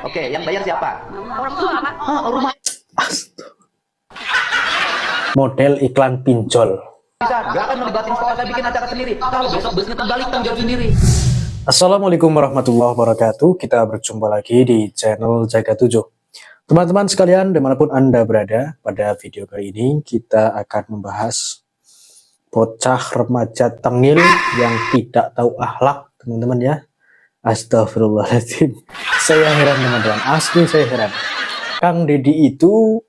Oke, yang bayar siapa? Orang tua, Pak. Rumah Model iklan pinjol. bisa, gak akan melibatin sekolah, saya bikin acara sendiri. Kalau besok busnya terbalik, tanggung jawab sendiri. Assalamualaikum warahmatullahi wabarakatuh. Kita berjumpa lagi di channel Jaga 7. Teman-teman sekalian, dimanapun Anda berada, pada video kali ini kita akan membahas bocah remaja tengil yang tidak tahu akhlak, teman-teman ya. Astagfirullahaladzim. Saya heran teman-teman, asli saya heran. Kang Deddy itu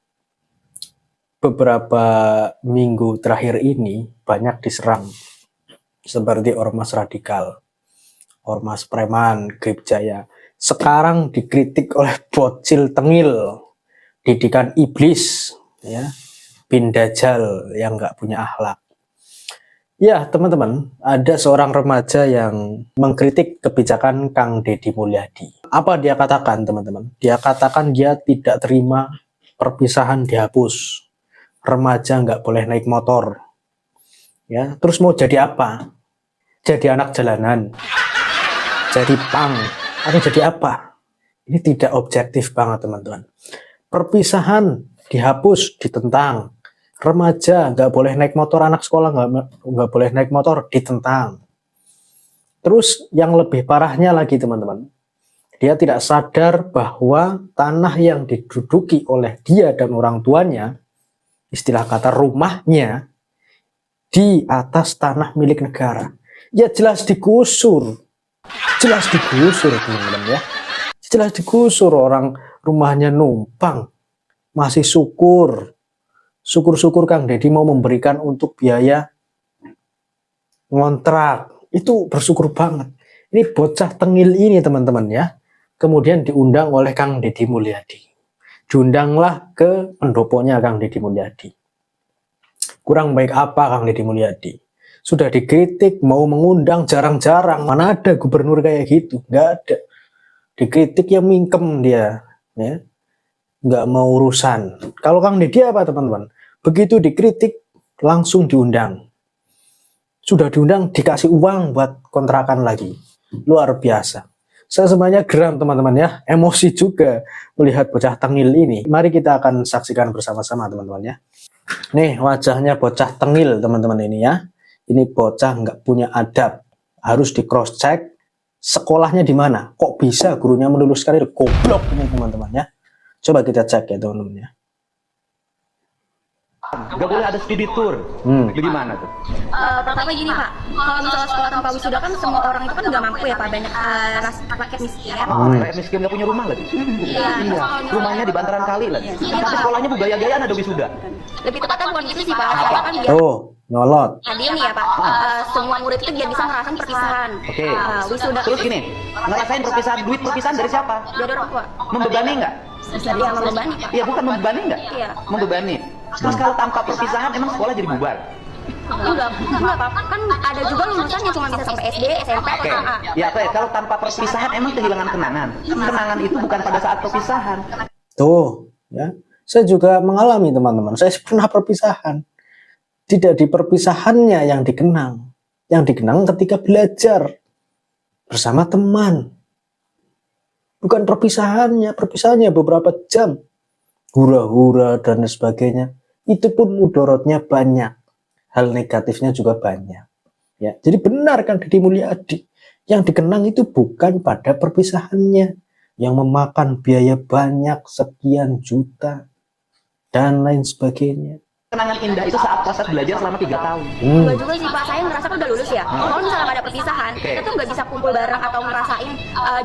beberapa minggu terakhir ini banyak diserang seperti ormas radikal, ormas preman, Grip Jaya. Sekarang dikritik oleh bocil tengil, didikan iblis, ya, bin Dajjal yang nggak punya akhlak. Ya teman-teman, ada seorang remaja yang mengkritik kebijakan Kang Deddy Mulyadi. Apa dia katakan teman-teman? Dia katakan dia tidak terima perpisahan dihapus. Remaja nggak boleh naik motor. Ya, terus mau jadi apa? Jadi anak jalanan? Jadi pang? Atau jadi apa? Ini tidak objektif banget teman-teman. Perpisahan dihapus, ditentang. Remaja nggak boleh naik motor, anak sekolah nggak boleh naik motor, ditentang. Terus yang lebih parahnya lagi teman-teman, dia tidak sadar bahwa tanah yang diduduki oleh dia dan orang tuanya, istilah kata rumahnya, di atas tanah milik negara. Ya jelas digusur. Jelas digusur teman-teman ya. Jelas digusur, orang rumahnya numpang. Masih syukur. Syukur-syukur Kang Deddy mau memberikan untuk biaya ngontrak. Itu bersyukur banget. Ini bocah tengil ini teman-teman ya. Kemudian diundang oleh Kang Deddy Mulyadi. Diundanglah ke pendoponya Kang Deddy Mulyadi. Kurang baik apa Kang Deddy Mulyadi? Sudah dikritik, mau mengundang jarang-jarang. Mana ada gubernur kayak gitu? Nggak ada. Dikritik ya mingkem dia. Ya. Nggak mau urusan. Kalau Kang Deddy apa teman-teman? Begitu dikritik, langsung diundang. Sudah diundang, dikasih uang buat kontrakan lagi. Luar biasa. Saya sebenarnya geram teman-teman ya. Emosi juga melihat bocah tengil ini. Mari kita akan saksikan bersama-sama teman-teman ya. Nih wajahnya bocah tengil teman-teman ini ya. Ini bocah nggak punya adab. Harus di cross check. Sekolahnya di mana? Kok bisa gurunya meluluskan itu? Goblok ini teman-teman ya. Coba kita cek ya teman-teman ya. Gak boleh ada studi tour. Bagaimana tuh? Pertama gini Pak, kalau misalnya sekolah tanpa wisuda kan semua orang itu kan nggak mampu ya Pak, banyak rakyat miskin ya. Rakyat miskin gak punya rumah lagi. Iya. Rumahnya di bantaran kali lagi. Tapi sekolahnya budaya-gayaan ada wisuda. Lebih tepatnya bukan gitu sih Pak, saya kan biar Oh, nyolot. adil nih ya Pak. Semua murid itu biar bisa ngerasain perpisahan. Oke. Wisuda Terus gini, ngerasain perpisahan, duit perpisahan dari siapa? dari orang tua. Membebani nggak? Iya membebani Pak. Iya bukan membebani nggak? Iya. Membebani. Terus kalau tanpa perpisahan emang sekolah jadi bubar? Enggak Pak, kan ada juga lulusan yang cuma bisa sampai SD, SMP atau Oke. SMA. Ya apa ya, kalau tanpa perpisahan emang kehilangan kenangan. Kenangan itu bukan pada saat perpisahan. Tuh, ya. Saya juga mengalami teman-teman. Saya pernah perpisahan. Tidak di perpisahannya yang dikenang. Yang dikenang ketika belajar bersama teman. Bukan perpisahannya. Perpisahannya beberapa jam. Hura-hura dan sebagainya. Itu pun mudorotnya banyak. Hal negatifnya juga banyak. Ya, jadi benar Kang Deddy Mulyadi. Yang dikenang itu bukan pada perpisahannya. Yang memakan biaya banyak sekian juta. Dan lain sebagainya. Kenangan indah itu saat proses belajar selama 3 tahun. Enggak juga sih Pak, saya ngerasa kan udah lulus ya. Kalau misalnya nggak ada perpisahan, kita tuh nggak bisa kumpul bareng atau ngerasain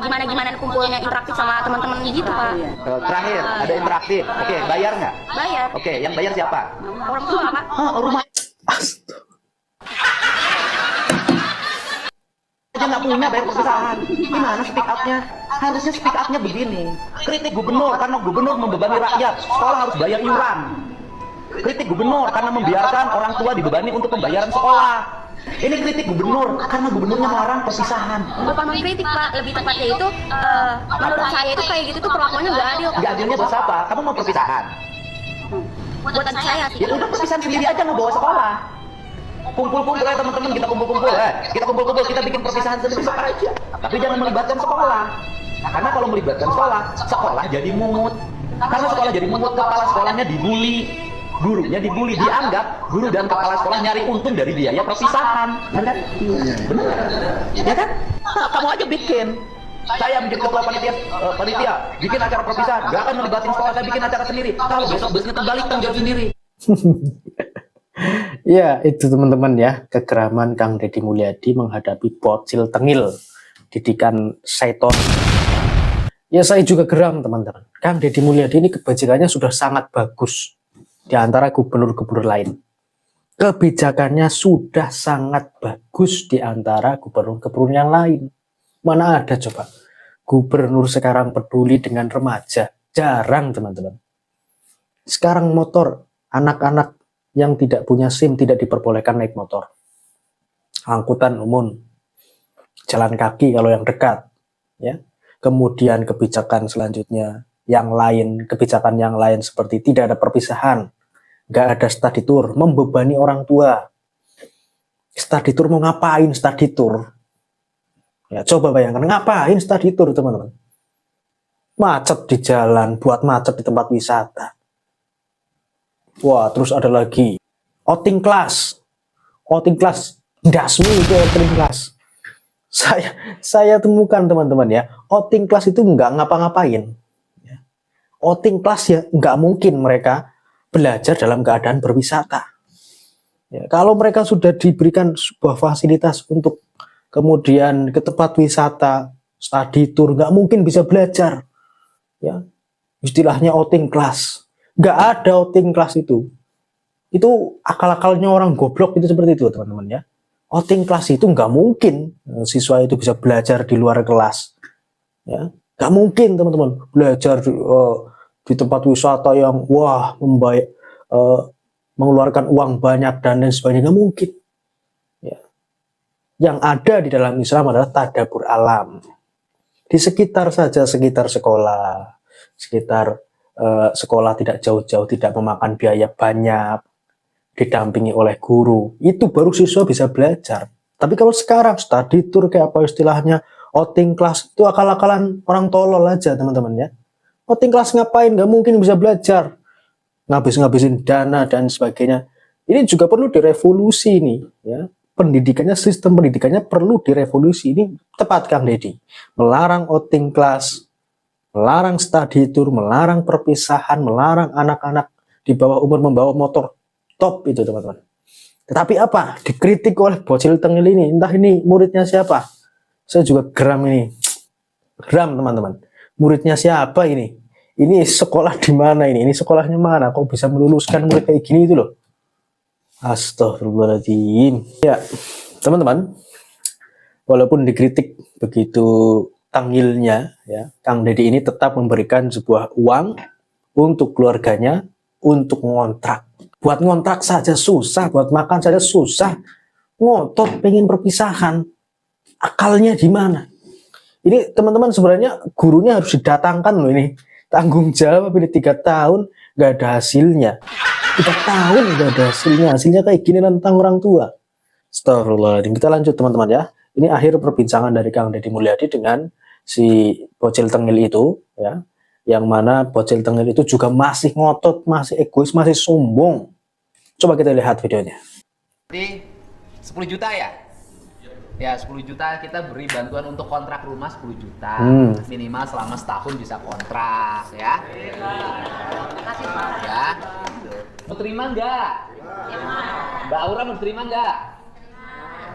gimana kumpulnya interaktif sama teman-teman gitu Pak. Terakhir, ada interaktif. Oke, bayar nggak? Bayar. Oke, yang bayar siapa? Orang tua Pak. Rumah aja nggak punya bayar perpisahan. Gimana speak up-nya? Harusnya speak up-nya begini. Kritik gubernur karena gubernur membebani rakyat. Sekolah harus bayar iuran. Kritik gubernur karena membiarkan orang tua dibebani untuk pembayaran sekolah. Ini kritik gubernur karena gubernurnya melarang perpisahan. Bukan mengkritik Pak, lebih tepatnya itu menurut saya itu kayak gitu tuh perlakuannya nggak adil. Nggak adilnya buat siapa? Kamu mau perpisahan? Buat adik saya sih. Ya udah perpisahan sendiri aja, nggak bawa sekolah. Kumpul-kumpul ya teman-teman, kita kumpul-kumpul kita bikin perpisahan sendiri aja. Tapi jangan melibatkan sekolah. Karena kalau melibatkan sekolah, sekolah jadi mungut. Karena sekolah jadi mungut, kepala sekolahnya dibully, gurunya dibully, dianggap guru dan kepala sekolah nyari untung dari biaya perpisahan. Benar kan? Benar. Ya kan? Nah, kamu aja bikin. Saya bikin ketua panitia, bikin acara perpisahan, gak akan melibatin sekolah, saya bikin acara sendiri. Kalau besok busnya terbalik, tanggung jawab sendiri. Ya, itu teman-teman ya, kegeraman Kang Deddy Mulyadi menghadapi bocil tengil didikan seton. Ya, saya juga geram teman-teman. Kang Deddy Mulyadi ini kebijakannya sudah sangat bagus di antara gubernur-gubernur lain. Kebijakannya sudah sangat bagus di antara gubernur-gubernur yang lain. Mana ada coba gubernur sekarang peduli dengan remaja? Jarang teman-teman. Sekarang motor, anak-anak yang tidak punya SIM tidak diperbolehkan naik motor. Angkutan umum, jalan kaki kalau yang dekat, ya. Kemudian kebijakan selanjutnya yang lain, kebijakan yang lain seperti tidak ada perpisahan, nggak ada study tour, membebani orang tua. Study tour mau ngapain study tour? Ya, coba bayangkan ngapain study tour teman-teman? Macet di jalan, buat macet di tempat wisata. Wah, terus ada lagi outing class, dasmi itu outing class. Saya temukan teman-teman ya, outing class itu nggak ngapa-ngapain. Outing class ya nggak mungkin mereka belajar dalam keadaan berwisata. Ya, kalau mereka sudah diberikan sebuah fasilitas untuk kemudian ke tempat wisata, study tour, nggak mungkin bisa belajar. Ya, istilahnya outing class. Nggak ada outing class itu. Itu akal-akalnya orang goblok itu seperti itu teman-teman ya. Outing class itu nggak mungkin siswa itu bisa belajar di luar kelas. Ya, nggak mungkin teman-teman belajar di tempat wisata yang wah mengeluarkan uang banyak dan lain sebagainya, nggak mungkin. Yang ada di dalam Islam adalah tadabbur alam. Di sekitar sekolah, sekolah tidak jauh-jauh, tidak memakan biaya banyak, didampingi oleh guru, itu baru siswa bisa belajar. Tapi kalau sekarang study tour kayak apa istilahnya, outing class, itu akal-akalan orang tolol aja teman-teman ya. Outing class ngapain? Nggak mungkin bisa belajar. Ngabis-ngabisin dana dan sebagainya. Ini juga perlu direvolusi nih ya. Pendidikannya, sistem pendidikannya perlu direvolusi. Ini tepat Kang Deddy. Melarang outing class, melarang study tour, melarang perpisahan, melarang anak-anak di bawah umur membawa motor. Top itu teman-teman. Tetapi apa? Dikritik oleh bocil tengil ini. Entah ini muridnya siapa. Saya juga geram ini. Geram teman-teman. Muridnya siapa ini? Ini sekolah di mana ini? Ini sekolahnya mana? Kok bisa meluluskan murid kayak gini itu loh? Astagfirullahaladzim. Ya, teman-teman, walaupun dikritik begitu tangilnya, ya, Kang Deddy ini tetap memberikan sebuah uang untuk keluarganya untuk ngontrak. Buat ngontrak saja susah, buat makan saja susah. Ngotot pengen perpisahan. Akalnya di mana? Ini teman-teman sebenarnya gurunya harus didatangkan loh ini. Tanggung jawab ini 3 tahun nggak ada hasilnya. 3 tahun nggak ada hasilnya. Hasilnya kayak gini tentang orang tua. Astagfirullahaladzim. Kita lanjut teman-teman ya. Ini akhir perbincangan dari Kang Deddy Mulyadi dengan si bocil tengil itu ya. Yang mana bocil tengil itu juga masih ngotot, masih egois, masih sombong. Coba kita lihat videonya. Jadi 10 juta ya? Ya 10 juta kita beri bantuan untuk kontrak rumah 10 juta. Minimal selama setahun bisa kontrak ya. Ya. Mau terima nggak? Mbak Aura mau terima nggak?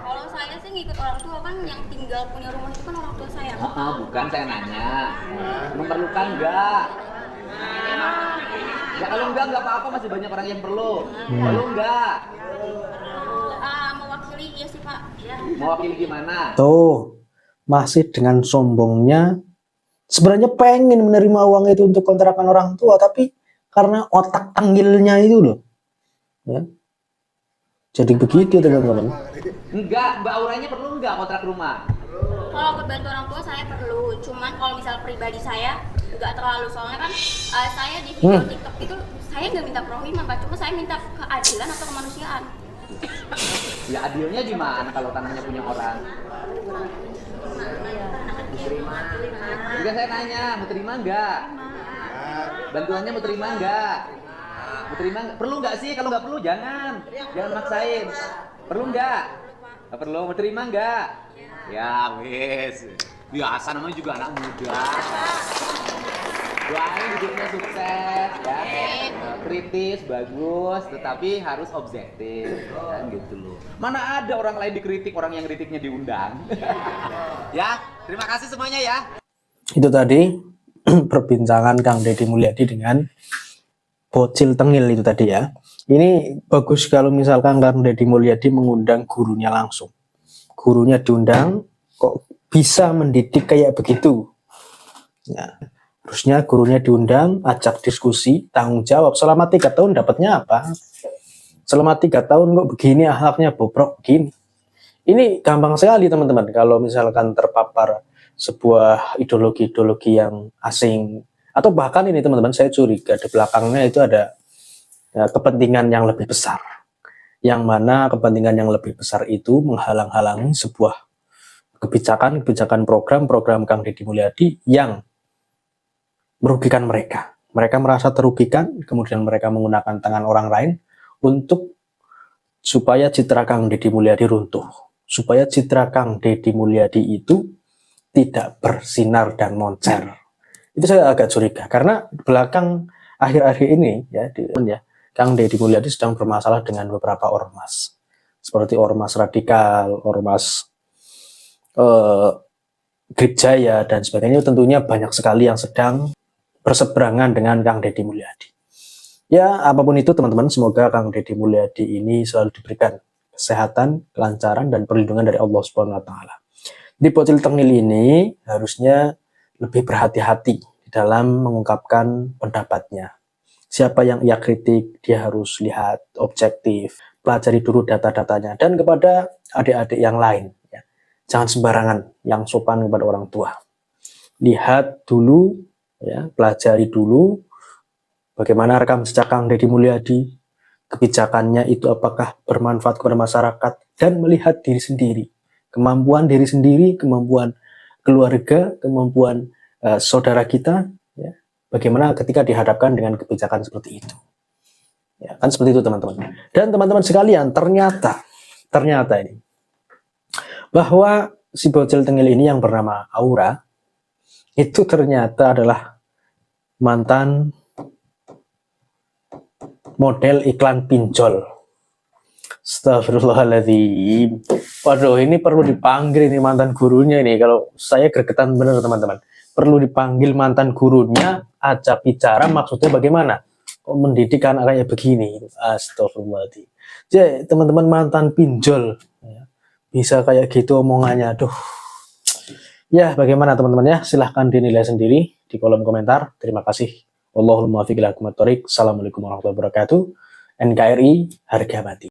Kalau saya sih ngikut orang tua, kan yang tinggal punya rumah itu kan orang tua saya. Bukan, saya nanya. Memerlukan nggak? Ya kalau nggak apa-apa, masih banyak orang yang perlu. Perlu nggak? Mewakili, iya sih Pak. Ya. Mewakili gimana? Tuh, masih dengan sombongnya. Sebenarnya pengen menerima uang itu untuk kontrakan orang tua, tapi karena otak tanggilnya itu loh. Ya. Jadi begitu teman-teman. Enggak, Mbak Auranya perlu nggak kontrak rumah? Kalau buat bantu orang tua saya perlu, cuman kalau misal pribadi saya nggak terlalu, soalnya kan saya di video TikTok itu saya nggak minta prohiman Pak, cuma saya minta keadilan atau kemanusiaan. Ya adilnya gimana kalau tanahnya punya orang? Terima. Juga saya tanya, mau terima nggak? Bantuannya mau terima nggak? Mau terima nggak? Perlu nggak sih? Kalau nggak perlu jangan maksain. Perlu nggak? Nggak perlu. Mau terima nggak? Ya wis. Biasa namanya juga anak muda. Doain hidupnya sukses ya. Kritis bagus, tetapi harus objektif kan gitu loh. Mana ada orang lain dikritik, orang yang kritiknya diundang. Ya, terima kasih semuanya ya. Itu tadi perbincangan Kang Deddy Mulyadi dengan bocil tengil itu tadi ya. Ini bagus kalau misalkan Kang Deddy Mulyadi mengundang gurunya langsung. Gurunya diundang, kok bisa mendidik kayak begitu. Nah, harusnya gurunya diundang, ajak diskusi, tanggung jawab. Selama 3 tahun dapatnya apa? Selama 3 tahun kok begini akhlaknya bobrok begini. Ini gampang sekali teman-teman kalau misalkan terpapar sebuah ideologi-ideologi yang asing. Atau bahkan ini teman-teman, saya curiga di belakangnya itu ada ya, kepentingan yang lebih besar. Yang mana kepentingan yang lebih besar itu menghalang-halangi sebuah kebijakan program Kang Deddy Mulyadi yang merugikan mereka. Mereka merasa terugikan, kemudian mereka menggunakan tangan orang lain untuk supaya citra Kang Deddy Mulyadi runtuh. Supaya citra Kang Deddy Mulyadi itu tidak bersinar dan moncer. Itu saya agak curiga, karena belakang akhir-akhir ini ya, Kang Deddy Mulyadi sedang bermasalah dengan beberapa ormas. Seperti ormas radikal, ormas Gripjaya, dan sebagainya. Tentunya banyak sekali yang sedang berseberangan dengan Kang Deddy Mulyadi. Ya, apapun itu teman-teman, semoga Kang Deddy Mulyadi ini selalu diberikan kesehatan, kelancaran, dan perlindungan dari Allah Subhanahu wa Ta'ala. Di bocil tengil ini harusnya lebih berhati-hati di dalam mengungkapkan pendapatnya. Siapa yang ia kritik, dia harus lihat objektif, pelajari dulu data-datanya, dan kepada adik-adik yang lain, ya, jangan sembarangan yang sopan kepada orang tua. Lihat dulu, ya, pelajari dulu bagaimana rekam jejak Kang Deddy Mulyadi, kebijakannya itu apakah bermanfaat kepada masyarakat, dan melihat diri sendiri, kemampuan diri sendiri, kemampuan keluarga, kemampuan saudara kita, ya, bagaimana ketika dihadapkan dengan kebijakan seperti itu. Ya, kan seperti itu teman-teman. Dan teman-teman sekalian, ternyata ini bahwa si bocil tengil ini yang bernama Aura itu ternyata adalah mantan model iklan pinjol. Astagfirullahaladzim. Waduh, ini perlu dipanggil ini mantan gurunya ini. Kalau saya gregetan bener teman-teman. Perlu dipanggil mantan gurunya, ajak bicara, maksudnya bagaimana? Kok mendidik anak kayak begini? Astagfirullahaladzim. Jadi teman-teman mantan pinjol, ya, bisa kayak gitu omongannya. Aduh. Ya, bagaimana teman-teman ya? Silahkan dinilai sendiri di kolom komentar. Terima kasih. Wallahul muwaffiq ila aqwamit thoriq. Assalamualaikum warahmatullahi wabarakatuh. NKRI harga mati.